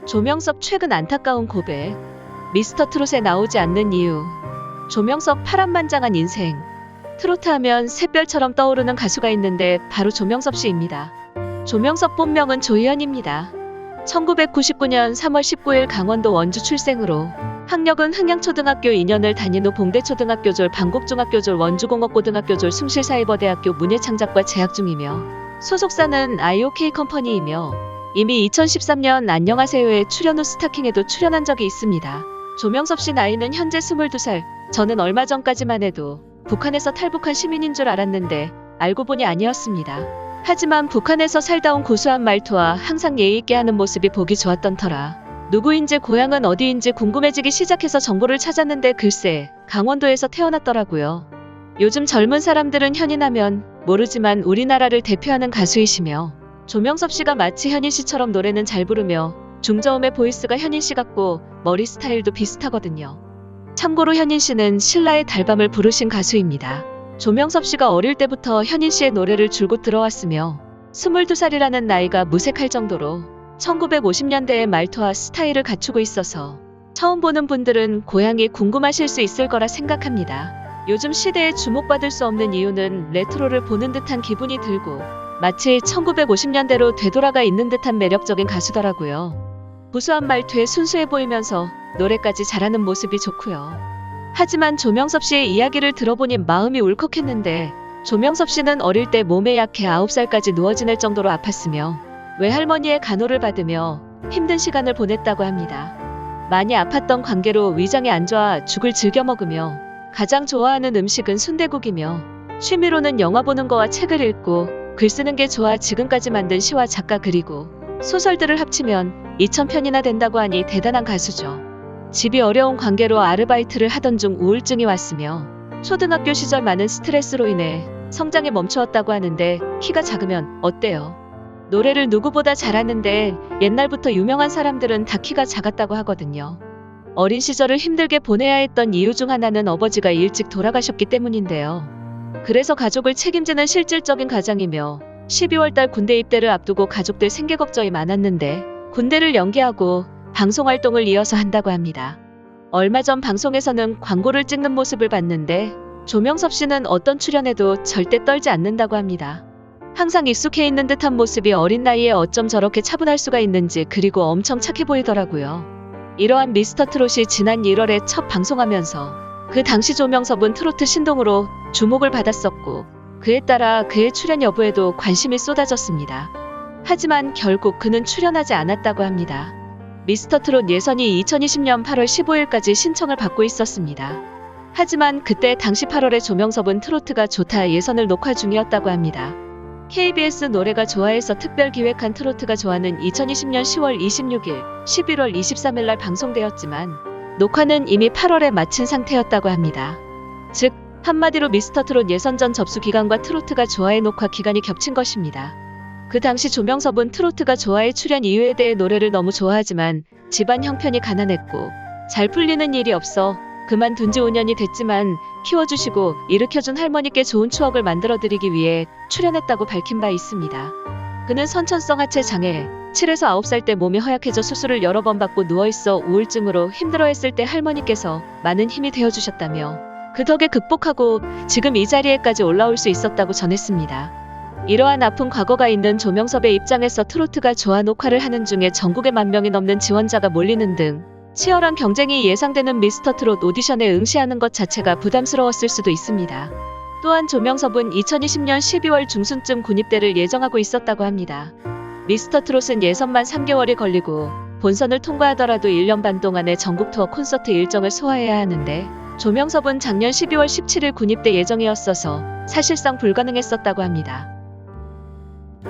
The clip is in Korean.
조명섭 최근 안타까운 고백. 미스터트롯에 나오지 않는 이유. 조명섭 파란만장한 인생. 트로트 하면 샛별처럼 떠오르는 가수가 있는데 바로 조명섭 씨입니다. 조명섭 본명은 조희연입니다. 1999년 3월 19일 강원도 원주 출생으로 학력은 흥양초등학교 2년을 다닌 후 봉대초등학교졸, 방곡중학교졸, 원주공업고등학교졸, 숭실사이버대학교 문예창작과 재학 중이며 소속사는 IOK 컴퍼니이며 이미 2013년 안녕하세요에 출연 후 스타킹에도 출연한 적이 있습니다. 조명섭 씨 나이는 현재 22살. 저는 얼마 전까지만 해도 북한에서 탈북한 시민인 줄 알았는데 알고 보니 아니었습니다. 하지만 북한에서 살다 온 고수한 말투와 항상 예의 있게 하는 모습이 보기 좋았던 터라 누구인지 고향은 어디인지 궁금해지기 시작해서 정보를 찾았는데 글쎄 강원도에서 태어났더라고요. 요즘 젊은 사람들은 현인 하면 모르지만 우리나라를 대표하는 가수이시며 조명섭 씨가 마치 현인 씨처럼 노래는 잘 부르며 중저음의 보이스가 현인 씨 같고 머리 스타일도 비슷하거든요. 참고로 현인 씨는 신라의 달밤을 부르신 가수입니다. 조명섭 씨가 어릴 때부터 현인 씨의 노래를 줄곧 들어왔으며 22살이라는 나이가 무색할 정도로 1950년대의 말투와 스타일을 갖추고 있어서 처음 보는 분들은 고향이 궁금하실 수 있을 거라 생각합니다. 요즘 시대에 주목받을 수 없는 이유는 레트로를 보는 듯한 기분이 들고 마치 1950년대로 되돌아가 있는 듯한 매력적인 가수더라고요. 구수한 말투에 순수해 보이면서 노래까지 잘하는 모습이 좋고요. 하지만 조명섭 씨의 이야기를 들어보니 마음이 울컥했는데 조명섭 씨는 어릴 때 몸에 약해 9살까지 누워 지낼 정도로 아팠으며 외할머니의 간호를 받으며 힘든 시간을 보냈다고 합니다. 많이 아팠던 관계로 위장이 안 좋아 죽을 즐겨 먹으며 가장 좋아하는 음식은 순댓국이며 취미로는 영화 보는 거와 책을 읽고 글 쓰는 게 좋아 지금까지 만든 시와 작가 그리고 소설들을 합치면 2000편이나 된다고 하니 대단한 가수죠. 집이 어려운 관계로 아르바이트를 하던 중 우울증이 왔으며 초등학교 시절 많은 스트레스로 인해 성장이 멈추었다고 하는데 키가 작으면 어때요? 노래를 누구보다 잘하는데 옛날부터 유명한 사람들은 다 키가 작았다고 하거든요. 어린 시절을 힘들게 보내야 했던 이유 중 하나는 아버지가 일찍 돌아가셨기 때문인데요. 그래서 가족을 책임지는 실질적인 가장이며 12월달 군대 입대를 앞두고 가족들 생계 걱정이 많았는데 군대를 연기하고 방송활동을 이어서 한다고 합니다. 얼마 전 방송에서는 광고를 찍는 모습을 봤는데 조명섭 씨는 어떤 출연에도 절대 떨지 않는다고 합니다. 항상 익숙해 있는 듯한 모습이 어린 나이에 어쩜 저렇게 차분할 수가 있는지 그리고 엄청 착해 보이더라고요. 이러한 미스터트롯이 지난 1월에 첫 방송하면서 그 당시 조명섭은 트로트 신동으로 주목을 받았었고 그에 따라 그의 출연 여부에도 관심이 쏟아졌습니다. 하지만 결국 그는 출연하지 않았다고 합니다. 미스터트롯 예선이 2020년 8월 15일까지 신청을 받고 있었습니다. 하지만 그때 당시 8월에 조명섭은 트로트가 좋다 예선을 녹화 중이었다고 합니다. KBS 노래가 좋아해서 특별 기획한 트로트가 좋아는 2020년 10월 26일, 11월 23일 날 방송되었지만 녹화는 이미 8월에 마친 상태였다고 합니다. 즉 한마디로 미스터트롯 예선전 접수 기간과 트로트가 좋아의 녹화 기간이 겹친 것입니다. 그 당시 조명섭은 트로트가 좋아의 출연 이유에 대해 노래를 너무 좋아하지만 집안 형편이 가난했고 잘 풀리는 일이 없어 그만둔 지 5년이 됐지만 키워주시고 일으켜준 할머니께 좋은 추억을 만들어드리기 위해 출연했다고 밝힌 바 있습니다. 그는 선천성 하체 장애, 7에서 9살 때 몸이 허약해져 수술을 여러 번 받고 누워있어 우울증으로 힘들어했을 때 할머니께서 많은 힘이 되어주셨다며 그 덕에 극복하고 지금 이 자리에까지 올라올 수 있었다고 전했습니다. 이러한 아픈 과거가 있는 조명섭의 입장에서 트로트가 좋아 녹화를 하는 중에 전국에 10,000명이 넘는 지원자가 몰리는 등 치열한 경쟁이 예상되는 미스터트롯 오디션에 응시하는 것 자체가 부담스러웠을 수도 있습니다. 또한 조명섭은 2020년 12월 중순쯤 군입대를 예정하고 있었다고 합니다. 미스터트롯은 예선만 3개월이 걸리고 본선을 통과하더라도 1년 반 동안의 전국 투어 콘서트 일정을 소화해야 하는데 조명섭은 작년 12월 17일 군입대 예정이었어서 사실상 불가능했었다고 합니다.